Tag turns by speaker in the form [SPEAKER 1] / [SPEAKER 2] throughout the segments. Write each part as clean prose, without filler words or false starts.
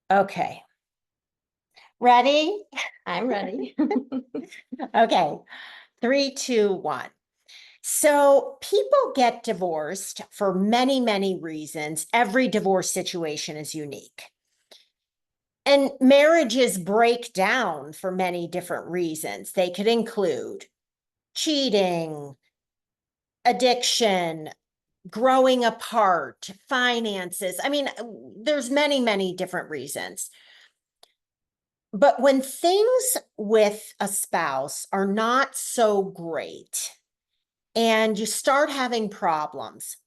[SPEAKER 1] Okay, ready?
[SPEAKER 2] I'm ready.
[SPEAKER 1] Okay, three, two, one. So people get divorced for many, many reasons. Every divorce situation is unique. And marriages break down for many different reasons. They could include cheating, addiction, growing apart, finances. I mean, there's many, many different reasons. But when things with a spouse are not so great and you start having problems,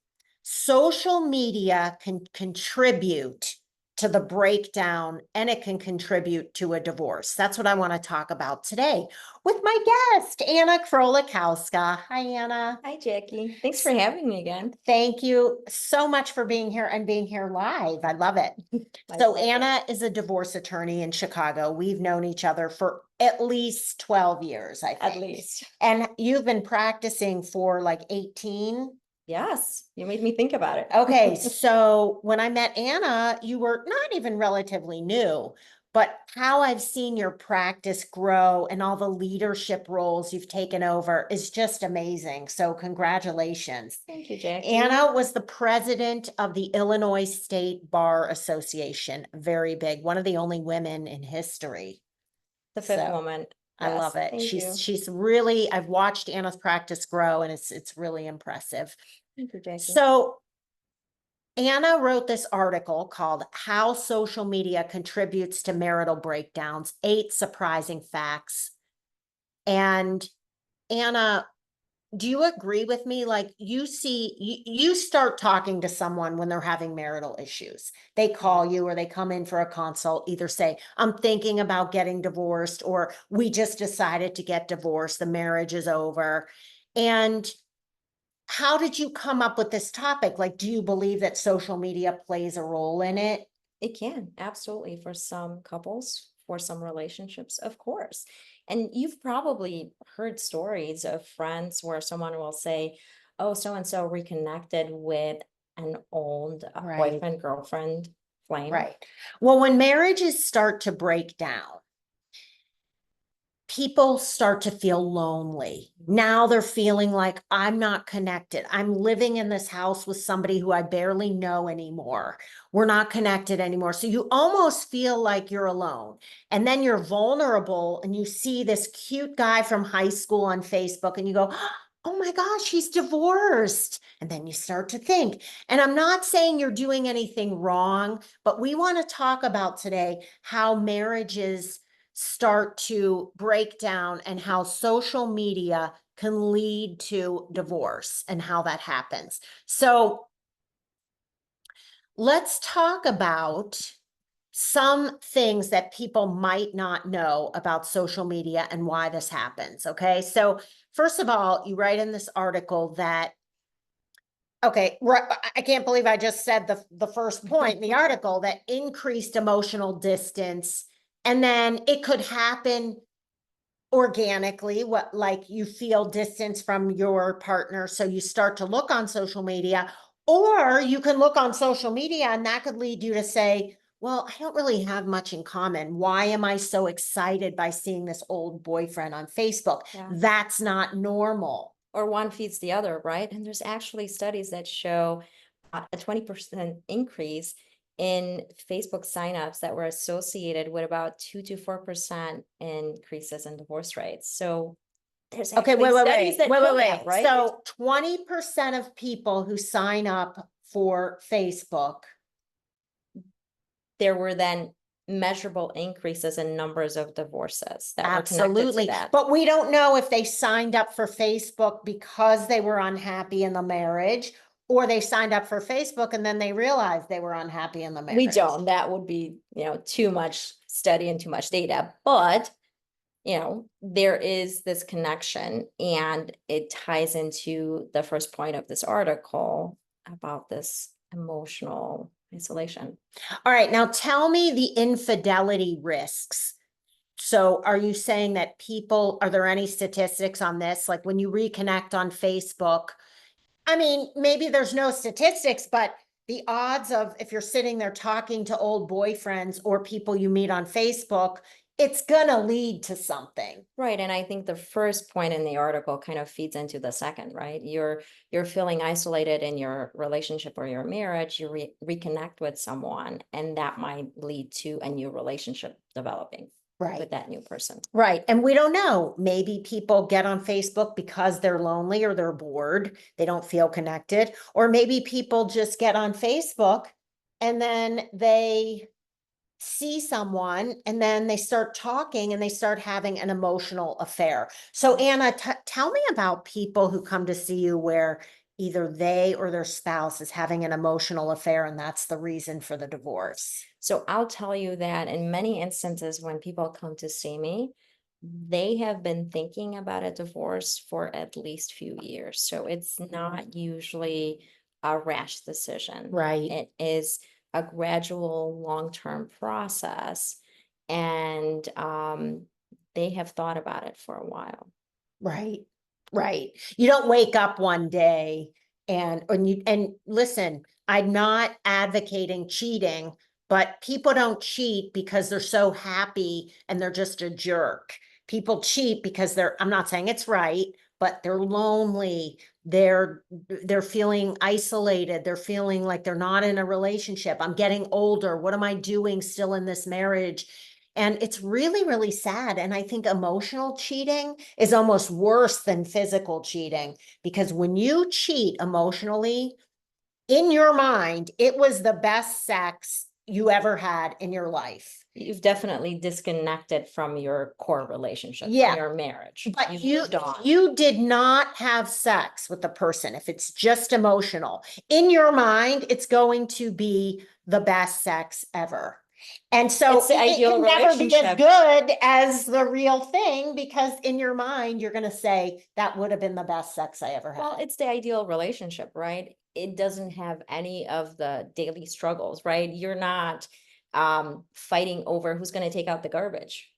[SPEAKER 1] social media can contribute to the breakdown and it can contribute to a divorce. That's what I want to talk about today with my guest, Anna Krolikowska. Hi, Anna.
[SPEAKER 2] Hi, Jackie. Thanks for having me again.
[SPEAKER 1] Thank you so much for being here and being here live. I love it.
[SPEAKER 2] My
[SPEAKER 1] So
[SPEAKER 2] pleasure.
[SPEAKER 1] Anna is a divorce attorney in Chicago. We've known each other for at least 12 years, I
[SPEAKER 2] At
[SPEAKER 1] think.
[SPEAKER 2] least.
[SPEAKER 1] And you've been practicing for like 18.
[SPEAKER 2] Yes, you made me think about it.
[SPEAKER 1] Okay, so when I met Anna, you were not even relatively new, but how I've seen your practice grow and all the leadership roles you've taken over is just amazing. So congratulations.
[SPEAKER 2] Thank you, Jackie.
[SPEAKER 1] Anna was the president of the Illinois State Bar Association, very big, one of the only women in history.
[SPEAKER 2] The fifth
[SPEAKER 1] So
[SPEAKER 2] woman.
[SPEAKER 1] I
[SPEAKER 2] Yes,
[SPEAKER 1] love it.
[SPEAKER 2] thank you.
[SPEAKER 1] She's really, I've watched Anna's practice grow and it's really impressive.
[SPEAKER 2] Thank you, Jackie.
[SPEAKER 1] So Anna wrote this article called How Social Media Contributes to Marital Breakdowns, 8 Surprising Facts. And Anna, do you agree with me? Like you start talking to someone when they're having marital issues. They call you or they come in for a consult, either say, I'm thinking about getting divorced, or we just decided to get divorced. The marriage is over. And how did you come up with this topic? Like, do you believe that social media plays a role in it?
[SPEAKER 2] It can, absolutely, for some couples, for some relationships, of course. And you've probably heard stories of friends where someone will say, oh, so and so reconnected with an old
[SPEAKER 1] Right.
[SPEAKER 2] boyfriend, girlfriend, flame.
[SPEAKER 1] Right. Well, when marriages start to break down, people start to feel lonely. Now they're feeling like I'm not connected. I'm living in this house with somebody who I barely know anymore. We're not connected anymore. So you almost feel like you're alone. And then you're vulnerable and you see this cute guy from high school on Facebook and you go, oh my gosh, he's divorced. And then you start to think, and I'm not saying you're doing anything wrong, but we want to talk about today how marriages start to break down and how social media can lead to divorce and how that happens. So let's talk about some things that people might not know about social media and why this happens. Okay. So first of all, you write in this article that, okay, I can't believe I just said the first point in the article, that increased emotional distance. And then it could happen organically, what, like you feel distance from your partner, so you start to look on social media, or you can look on social media and that could lead you to say, well, I don't really have much in common. Why am I so excited by seeing this old boyfriend on Facebook?
[SPEAKER 2] Yeah.
[SPEAKER 1] That's not normal.
[SPEAKER 2] Or one feeds the other, right? And there's actually studies that show a 20% increase in Facebook signups that were associated with about 2 to 4% increases in divorce rates. So there's
[SPEAKER 1] Okay,
[SPEAKER 2] actually
[SPEAKER 1] wait,
[SPEAKER 2] studies that show that, right?
[SPEAKER 1] So 20% of people who sign up for Facebook,
[SPEAKER 2] There were then measurable increases in numbers of divorces that were connected to
[SPEAKER 1] absolutely.
[SPEAKER 2] that.
[SPEAKER 1] But we don't know if they signed up for Facebook because they were unhappy in the marriage, or they signed up for Facebook and then they realized they were unhappy in the marriage.
[SPEAKER 2] We don't. That would be, too much study and too much data. But, there is this connection, and it ties into the first point of this article about this emotional isolation.
[SPEAKER 1] All right, now tell me the infidelity risks. So are you saying that people, are there any statistics on this? Like when you reconnect on Facebook, I mean, maybe there's no statistics, but the odds of if you're sitting there talking to old boyfriends or people you meet on Facebook, it's gonna lead to something.
[SPEAKER 2] Right, and I think the first point in the article kind of feeds into the second, right? You're feeling isolated in your relationship or your marriage, you reconnect with someone, and that might lead to a new relationship developing
[SPEAKER 1] Right.
[SPEAKER 2] with that new person.
[SPEAKER 1] Right. And we don't know. Maybe people get on Facebook because they're lonely or they're bored. They don't feel connected. Or maybe people just get on Facebook and then they see someone and then they start talking and they start having an emotional affair. So Anna, tell me about people who come to see you where either they or their spouse is having an emotional affair and that's the reason for the divorce.
[SPEAKER 2] So I'll tell you that in many instances, when people come to see me, they have been thinking about a divorce for at least few years. So it's not usually a rash decision.
[SPEAKER 1] Right.
[SPEAKER 2] It is a gradual, long-term process. And they have thought about it for a while.
[SPEAKER 1] Right, right. You don't wake up one day and listen, I'm not advocating cheating, but people don't cheat because they're so happy and they're just a jerk. People cheat because I'm not saying it's right, but they're lonely. They're feeling isolated. They're feeling like they're not in a relationship. I'm getting older. What am I doing still in this marriage? And it's really, really sad. And I think emotional cheating is almost worse than physical cheating because when you cheat emotionally, in your mind, it was the best sex you ever had in your life.
[SPEAKER 2] You've definitely disconnected from your core relationship, from
[SPEAKER 1] Yeah.
[SPEAKER 2] your marriage.
[SPEAKER 1] But
[SPEAKER 2] You've
[SPEAKER 1] you
[SPEAKER 2] moved on.
[SPEAKER 1] you did not have sex with the person. If it's just emotional, in your mind, it's going to be the best sex ever. And so
[SPEAKER 2] It's the
[SPEAKER 1] it
[SPEAKER 2] ideal
[SPEAKER 1] can never be as
[SPEAKER 2] relationship.
[SPEAKER 1] good as the real thing because in your mind, you're going to say that would have been the best sex I ever
[SPEAKER 2] Well,
[SPEAKER 1] had.
[SPEAKER 2] it's the ideal relationship, right? It doesn't have any of the daily struggles, right? You're not fighting over who's going to take out the garbage.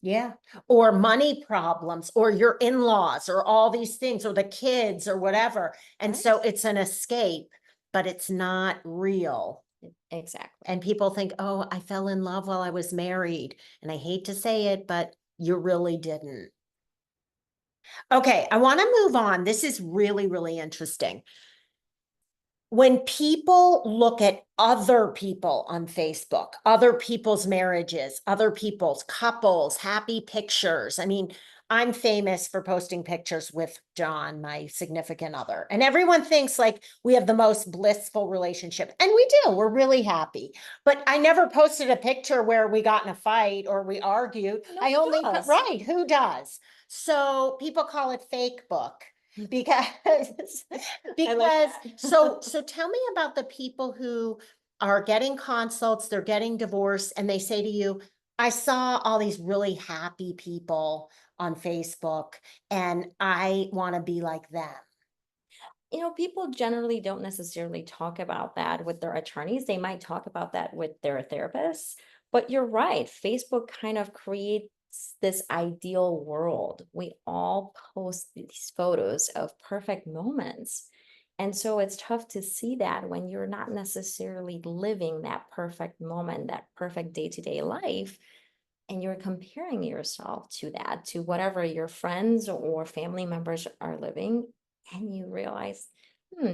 [SPEAKER 1] Yeah. Or money problems or your in-laws or all these things or the kids or whatever. And
[SPEAKER 2] Right.
[SPEAKER 1] so it's an escape, but it's not real.
[SPEAKER 2] Exactly.
[SPEAKER 1] And people think, oh, I fell in love while I was married. And I hate to say it, but you really didn't. Okay, I want to move on. This is really, really interesting. When people look at other people on Facebook, other people's marriages, other people's couples, happy pictures. I mean, I'm famous for posting pictures with John, my significant other, and everyone thinks like we have the most blissful relationship. And we do, we're really happy. But I never posted a picture where we got in a fight or we argued. I
[SPEAKER 2] Who
[SPEAKER 1] only,
[SPEAKER 2] does?
[SPEAKER 1] right, who does? So people call it fake book because so tell me about the people who are getting consults, they're getting divorced, and they say to you, I saw all these really happy people on Facebook, and I want to be like them.
[SPEAKER 2] People generally don't necessarily talk about that with their attorneys. They might talk about that with their therapists. But you're right, Facebook kind of creates this ideal world. We all post these photos of perfect moments. And so it's tough to see that when you're not necessarily living that perfect moment, that perfect day-to-day life, and you're comparing yourself to that, to whatever your friends or family members are living, and you realize,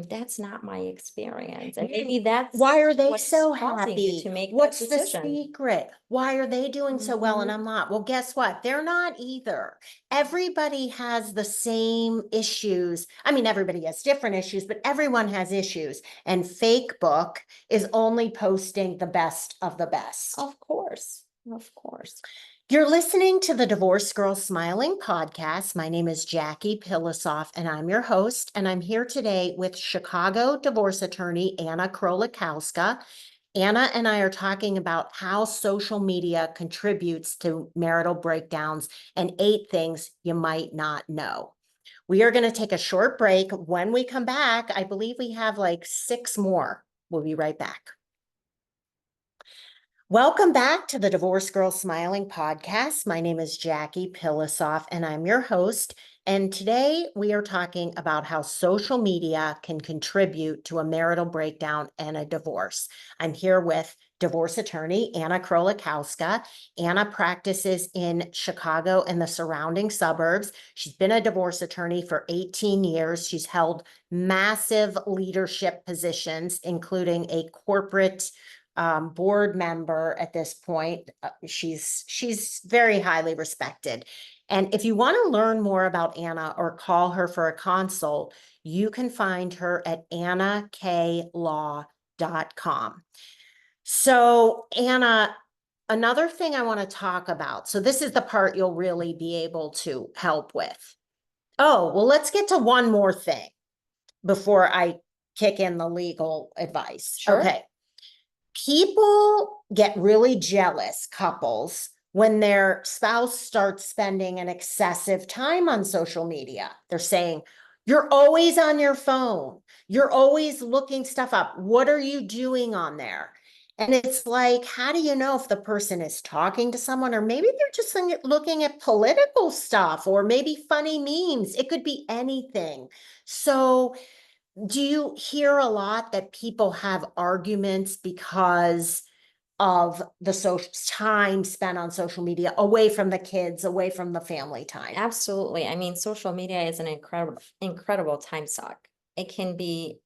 [SPEAKER 2] that's not my experience. And maybe that's
[SPEAKER 1] Why are they
[SPEAKER 2] what's
[SPEAKER 1] so
[SPEAKER 2] causing you
[SPEAKER 1] happy?
[SPEAKER 2] to make that
[SPEAKER 1] What's the
[SPEAKER 2] decision.
[SPEAKER 1] secret? Why are they doing so well and
[SPEAKER 2] Mhm.
[SPEAKER 1] I'm not? Well, guess what? They're not either. Everybody has the same issues. I mean, everybody has different issues, but everyone has issues. And Fake Book is only posting the best of the best.
[SPEAKER 2] Of course. Of course.
[SPEAKER 1] You're listening to the Divorce Girl Smiling podcast. My name is Jackie Pilosoff, and I'm your host. And I'm here today with Chicago divorce attorney Anna Krolikowska. Anna and I are talking about how social media contributes to marital breakdowns and 8 things you might not know. We are going to take a short break. When we come back, I believe we have like 6 more. We'll be right back. Welcome back to the Divorce Girl Smiling podcast. My name is Jackie Pilosoff, and I'm your host. And today we are talking about how social media can contribute to a marital breakdown and a divorce. I'm here with divorce attorney Anna Krolikowska. Anna practices in Chicago and the surrounding suburbs. She's been a divorce attorney for 18 years. She's held massive leadership positions, including a corporate board member at this point. She's very highly respected. And if you want to learn more about Anna or call her for a consult, you can find her at annaklaw.com. So Anna, another thing I want to talk about. So this is the part you'll really be able to help with. Oh, well, let's get to one more thing before I kick in the legal advice.
[SPEAKER 2] Sure.
[SPEAKER 1] Okay. People get really jealous, couples, when their spouse starts spending an excessive time on social media. They're saying, you're always on your phone. You're always looking stuff up. What are you doing on there? And it's like, how do you know if the person is talking to someone, or maybe they're just looking at political stuff, or maybe funny memes? It could be anything. So do you hear a lot that people have arguments because of the social time spent on social media, away from the kids, away from the family time?
[SPEAKER 2] Absolutely. I mean, social media is an incredible time suck. It can be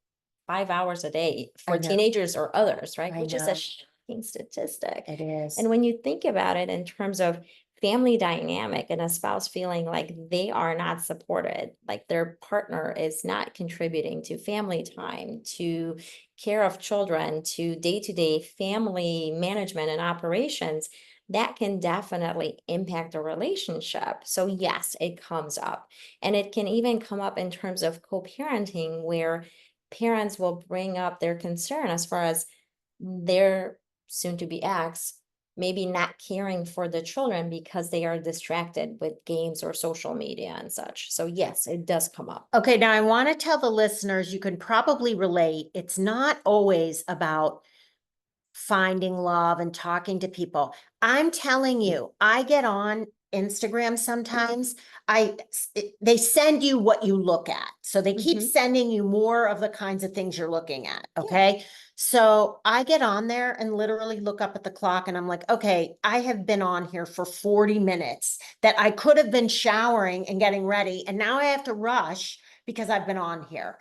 [SPEAKER 2] 5 hours a day
[SPEAKER 1] I
[SPEAKER 2] for
[SPEAKER 1] know.
[SPEAKER 2] teenagers or others, right?
[SPEAKER 1] I
[SPEAKER 2] Which is
[SPEAKER 1] know.
[SPEAKER 2] a shocking statistic.
[SPEAKER 1] It is.
[SPEAKER 2] And when you think about it in terms of family dynamic and a spouse feeling like they are not supported, like their partner is not contributing to family time, to care of children, to day-to-day family management and operations, that can definitely impact a relationship. So yes, it comes up. And it can even come up in terms of co-parenting, where parents will bring up their concern as far as their soon-to-be ex maybe not caring for the children because they are distracted with games or social media and such. So yes, it does come up.
[SPEAKER 1] Okay, now I want to tell the listeners, you can probably relate. It's not always about finding love and talking to people. I'm telling you, I get on Instagram sometimes. They send you what you look at. So they keep sending you more of the kinds of things you're looking at. Okay. So I get on there and literally look up at the clock and I'm like, okay, I have been on here for 40 minutes that I could have been showering and getting ready. And now I have to rush because I've been on here.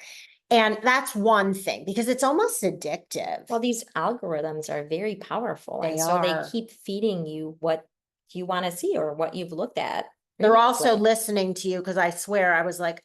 [SPEAKER 1] And that's one thing, because it's almost addictive.
[SPEAKER 2] Well, these algorithms are very powerful.
[SPEAKER 1] They
[SPEAKER 2] And so they
[SPEAKER 1] are.
[SPEAKER 2] keep feeding you what you want to see or what you've looked at
[SPEAKER 1] They're also
[SPEAKER 2] previously.
[SPEAKER 1] listening to you, because I swear I was like,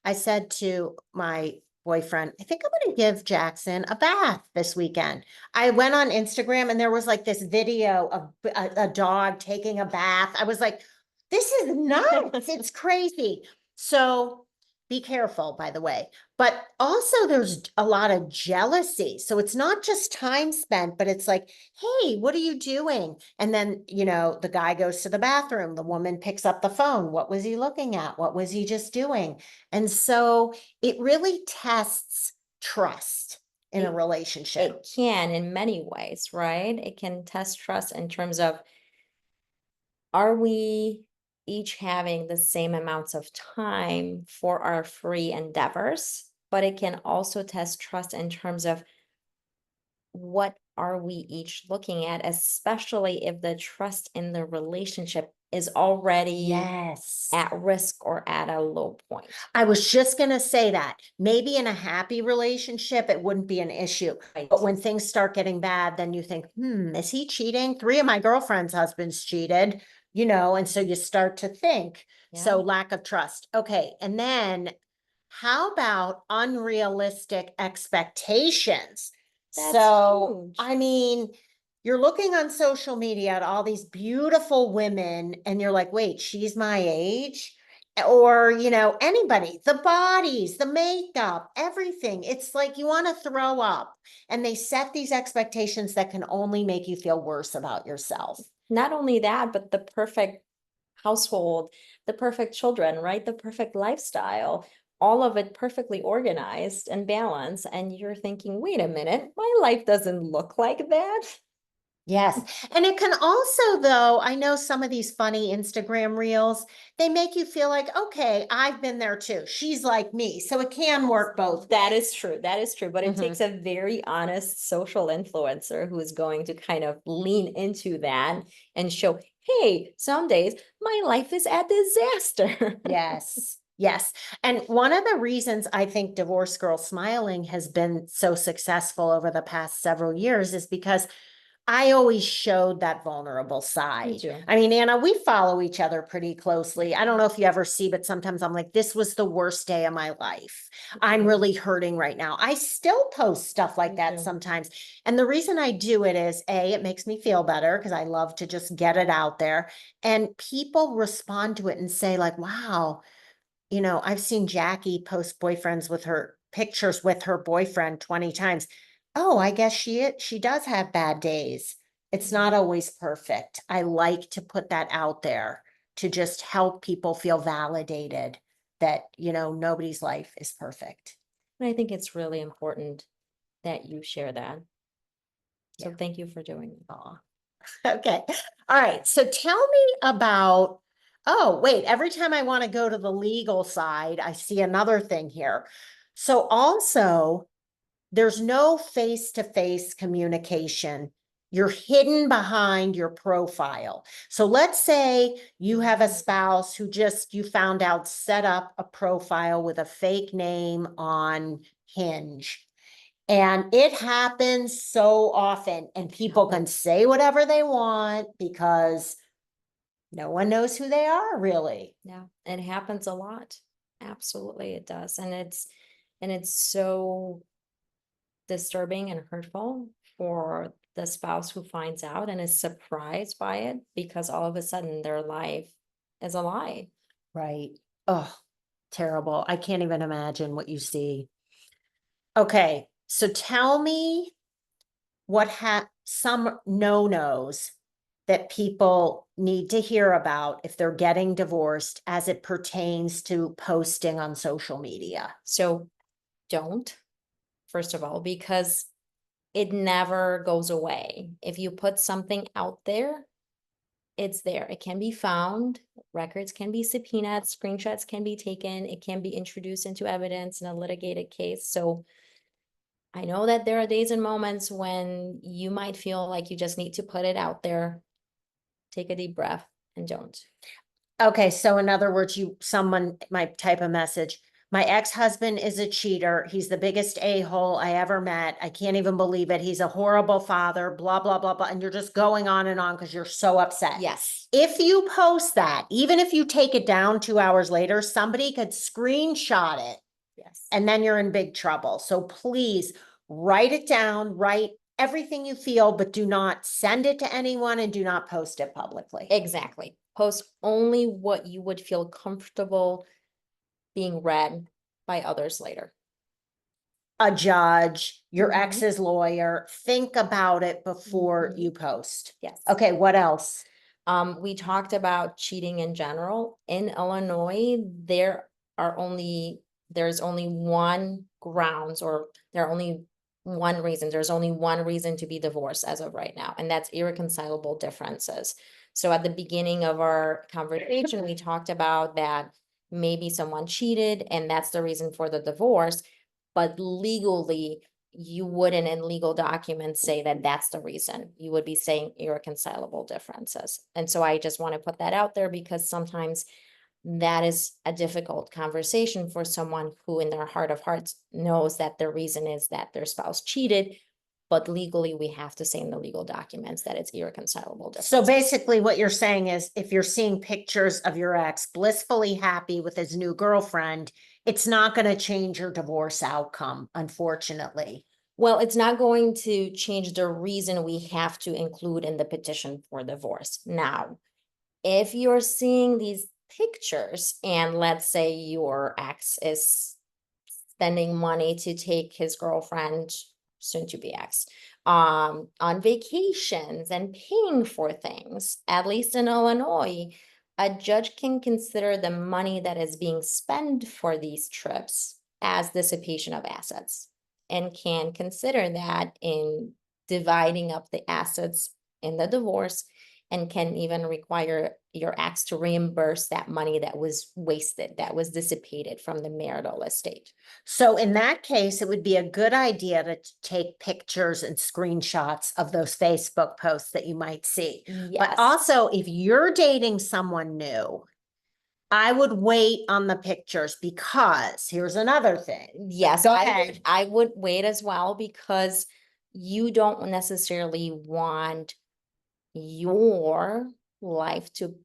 [SPEAKER 1] I said to my boyfriend, I think I'm going to give Jackson a bath this weekend. I went on Instagram and there was like this video of a dog taking a bath. I was like, this is nuts. It's crazy. So be careful, by the way. But also there's a lot of jealousy. So it's not just time spent, but it's like, hey, what are you doing? And then, the guy goes to the bathroom. The woman picks up the phone. What was he looking at? What was he just doing? And so it really tests trust in a relationship.
[SPEAKER 2] It can in many ways, right? It can test trust in terms of, are we each having the same amounts of time for our free endeavors? But it can also test trust in terms of, what are we each looking at, especially if the trust in the relationship is already
[SPEAKER 1] Yes.
[SPEAKER 2] at risk or at a low point.
[SPEAKER 1] I was just going to say that. Maybe in a happy relationship, it wouldn't be an issue. But when things start getting bad, then you think, is he cheating? 3 of my girlfriends' husbands cheated, and so you start to think. So lack of trust. Okay. And then how about unrealistic expectations?
[SPEAKER 2] That's
[SPEAKER 1] So,
[SPEAKER 2] huge.
[SPEAKER 1] I mean, you're looking on social media at all these beautiful women and you're like, wait, she's my age? Or, anybody, the bodies, the makeup, everything. It's like you want to throw up, and they set these expectations that can only make you feel worse about yourself.
[SPEAKER 2] Not only that, but the perfect household, the perfect children, right? The perfect lifestyle, all of it perfectly organized and balanced. And you're thinking, wait a minute, my life doesn't look like that.
[SPEAKER 1] Yes. And it can also, though, I know some of these funny Instagram reels, they make you feel like, okay, I've been there too. She's like me. So it can work both
[SPEAKER 2] That
[SPEAKER 1] ways.
[SPEAKER 2] is true. That is true. But it takes a very honest social influencer who is going to kind of lean into that and show, hey, some days my life is a disaster.
[SPEAKER 1] Yes. Yes. And one of the reasons I think Divorce Girl Smiling has been so successful over the past several years is because I always showed that vulnerable side.
[SPEAKER 2] too.
[SPEAKER 1] I mean, Anna, we follow each other pretty closely. I don't know if you ever see, but sometimes I'm like, this was the worst day of my life. I'm really hurting right now. I still post stuff like
[SPEAKER 2] Me
[SPEAKER 1] that
[SPEAKER 2] too.
[SPEAKER 1] sometimes. And the reason I do it is A, it makes me feel better because I love to just get it out there. And people respond to it and say, like, wow, I've seen Jackie post boyfriends with her pictures with her boyfriend 20 times. Oh, I guess she does have bad days. It's not always perfect. I like to put that out there to just help people feel validated that, nobody's life is perfect.
[SPEAKER 2] And I think it's really important that you share that. So
[SPEAKER 1] Yeah.
[SPEAKER 2] thank you for doing it.
[SPEAKER 1] Aw. Okay. All right. So tell me about, oh, wait, every time I want to go to the legal side, I see another thing here. So also, there's no face-to-face communication. You're hidden behind your profile. So let's say you have a spouse who you found out set up a profile with a fake name on Hinge. And it happens so often, and people can say whatever they want because no one knows who they are really.
[SPEAKER 2] Yeah, it happens a lot. Absolutely, it does. And it's so disturbing and hurtful for the spouse who finds out and is surprised by it because all of a sudden their life is a lie.
[SPEAKER 1] Right. Oh, terrible. I can't even imagine what you see. Okay, so tell me some no-nos that people need to hear about if they're getting divorced as it pertains to posting on social media.
[SPEAKER 2] So don't, first of all, because it never goes away. If you put something out there, it's there. It can be found. Records can be subpoenaed. Screenshots can be taken. It can be introduced into evidence in a litigated case. So I know that there are days and moments when you might feel like you just need to put it out there. Take a deep breath and don't.
[SPEAKER 1] Okay, so in other words, someone might type a message. My ex-husband is a cheater. He's the biggest a-hole I ever met. I can't even believe it. He's a horrible father, blah, blah, blah, blah. And you're just going on and on because you're so upset.
[SPEAKER 2] Yes.
[SPEAKER 1] If you post that, even if you take it down 2 hours later, somebody could screenshot it
[SPEAKER 2] Yes.
[SPEAKER 1] and then you're in big trouble. So please write it down, write everything you feel, but do not send it to anyone and do not post it publicly.
[SPEAKER 2] Exactly. Post only what you would feel comfortable being read by others later.
[SPEAKER 1] A judge, your
[SPEAKER 2] Mhm.
[SPEAKER 1] ex's lawyer, think about it before
[SPEAKER 2] Mhm.
[SPEAKER 1] you post.
[SPEAKER 2] Yes.
[SPEAKER 1] Okay, what else?
[SPEAKER 2] We talked about cheating in general. In Illinois, there's only one grounds, or there are only one reason. There's only one reason to be divorced as of right now, and that's irreconcilable differences. So at the beginning of our conversation, we talked about that maybe someone cheated and that's the reason for the divorce, but legally you wouldn't in legal documents say that that's the reason. You would be saying irreconcilable differences. And so I just want to put that out there because sometimes that is a difficult conversation for someone who in their heart of hearts knows that the reason is that their spouse cheated, but legally we have to say in the legal documents that it's irreconcilable differences.
[SPEAKER 1] So basically what you're saying is if you're seeing pictures of your ex blissfully happy with his new girlfriend, it's not going to change your divorce outcome, unfortunately.
[SPEAKER 2] Well, it's not going to change the reason we have to include in the petition for divorce. Now, if you're seeing these pictures and let's say your ex is spending money to take his girlfriend, soon to be ex, on vacations and paying for things, at least in Illinois, a judge can consider the money that is being spent for these trips as dissipation of assets and can consider that in dividing up the assets in the divorce and can even require your ex to reimburse that money that was wasted, that was dissipated from the marital estate.
[SPEAKER 1] So in that case, it would be a good idea to take pictures and screenshots of those Facebook posts that you might see. But
[SPEAKER 2] Yes.
[SPEAKER 1] also, if you're dating someone new, I would wait on the pictures because here's another thing.
[SPEAKER 2] Yes,
[SPEAKER 1] Go
[SPEAKER 2] I
[SPEAKER 1] ahead.
[SPEAKER 2] would, I would wait as well, because you don't necessarily want your life to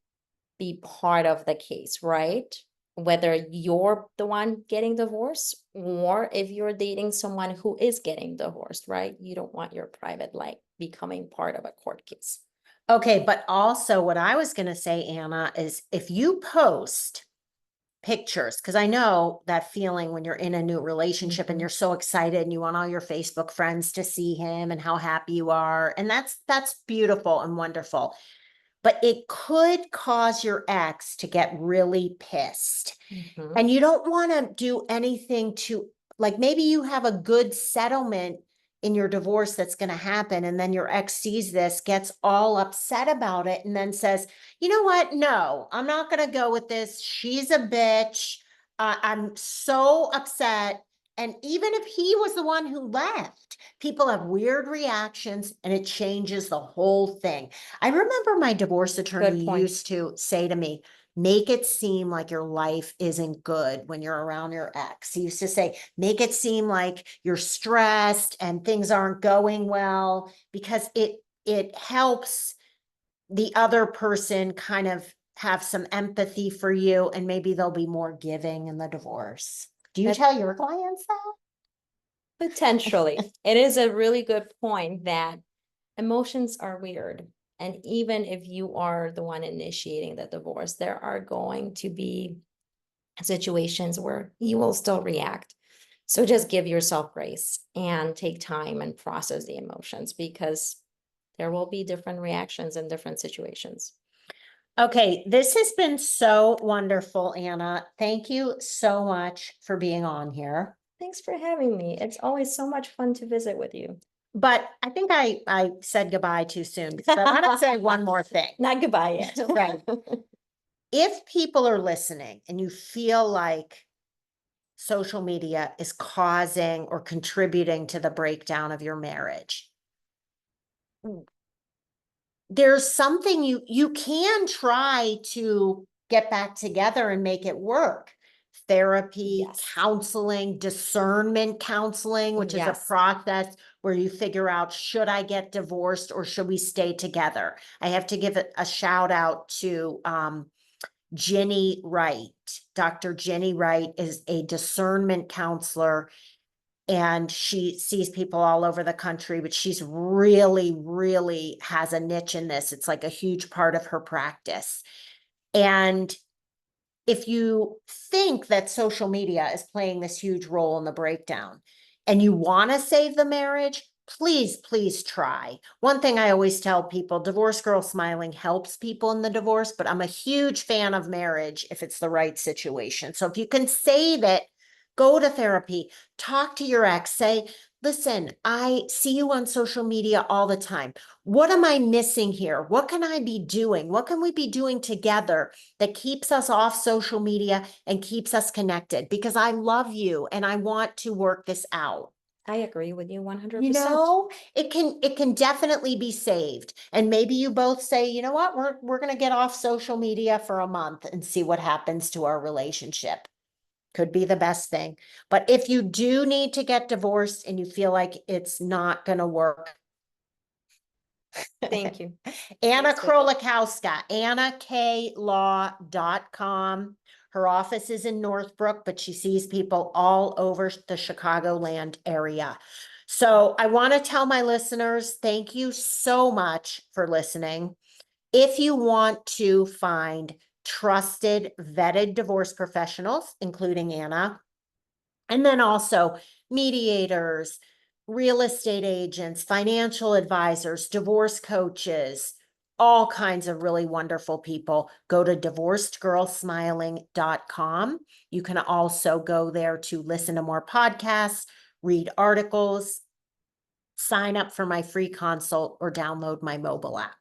[SPEAKER 2] be part of the case, right? Whether you're the one getting divorced or if you're dating someone who is getting divorced, right? You don't want your private life becoming part of a court case.
[SPEAKER 1] Okay, but also what I was going to say, Anna, is if you post pictures, because I know that feeling when you're in a new relationship and
[SPEAKER 2] Mhm.
[SPEAKER 1] you're so excited and you want all your Facebook friends to see him and how happy you are. And that's beautiful and wonderful. But it could cause your ex to get really pissed.
[SPEAKER 2] Mhm.
[SPEAKER 1] And you don't want to do anything to, like, maybe you have a good settlement in your divorce that's going to happen. And then your ex sees this, gets all upset about it, and then says, you know what? No, I'm not going to go with this. She's a bitch. I'm so upset. And even if he was the one who left, people have weird reactions and it changes the whole thing. I remember my divorce attorney
[SPEAKER 2] point.
[SPEAKER 1] used to say to me, make it seem like your life isn't good when you're around your ex. He used to say, make it seem like you're stressed and things aren't going well, because it helps the other person kind of have some empathy for you, and maybe they'll be more giving in the divorce. Do you
[SPEAKER 2] That-
[SPEAKER 1] tell your clients that?
[SPEAKER 2] Potentially. It is a really good point that emotions are weird. And even if you are the one initiating the divorce, there are going to be situations where you will still react. So just give yourself grace and take time and process the emotions, because there will be different reactions in different situations.
[SPEAKER 1] Okay, this has been so wonderful, Anna. Thank you so much for being on here.
[SPEAKER 2] Thanks for having me. It's always so much fun to visit with you.
[SPEAKER 1] But I think I said goodbye too soon, because I want to say one more thing.
[SPEAKER 2] Not goodbye yet.
[SPEAKER 1] Right. If people are listening and you feel like social media is causing or contributing to the breakdown of your marriage, there's something you can try to get back together and make it work. Therapy,
[SPEAKER 2] Yes.
[SPEAKER 1] counseling, discernment counseling, which is a
[SPEAKER 2] Yes.
[SPEAKER 1] process where you figure out, should I get divorced or should we stay together? I have to give a shout out to Ginny Wright. Dr. Ginny Wright is a discernment counselor, and she sees people all over the country, but she's really, really has a niche in this. It's like a huge part of her practice. And if you think that social media is playing this huge role in the breakdown and you want to save the marriage, please, please try. One thing I always tell people, Divorce Girl Smiling helps people in the divorce, but I'm a huge fan of marriage if it's the right situation. So if you can save it, go to therapy, talk to your ex, say, listen, I see you on social media all the time. What am I missing here? What can I be doing? What can we be doing together that keeps us off social media and keeps us connected? Because I love you and I want to work this out.
[SPEAKER 2] I agree with you 100%.
[SPEAKER 1] You know, it can definitely be saved. And maybe you both say, you know what, we're going to get off social media for a month and see what happens to our relationship. Could be the best thing. But if you do need to get divorced and you feel like it's not going to work,
[SPEAKER 2] Thank you.
[SPEAKER 1] Anna
[SPEAKER 2] Thanks, Vicky.
[SPEAKER 1] Krolikowska, AnnaKlaw.com. Her office is in Northbrook, but she sees people all over the Chicagoland area. So I want to tell my listeners, thank you so much for listening. If you want to find trusted, vetted divorce professionals, including Anna, and then also mediators, real estate agents, financial advisors, divorce coaches, all kinds of really wonderful people, go to divorcedgirlsmiling.com. You can also go there to listen to more podcasts, read articles, sign up for my free consult, or download my mobile app.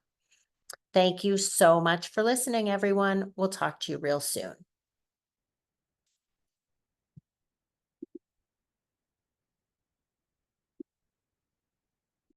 [SPEAKER 1] Thank you so much for listening, everyone. We'll talk to you real soon.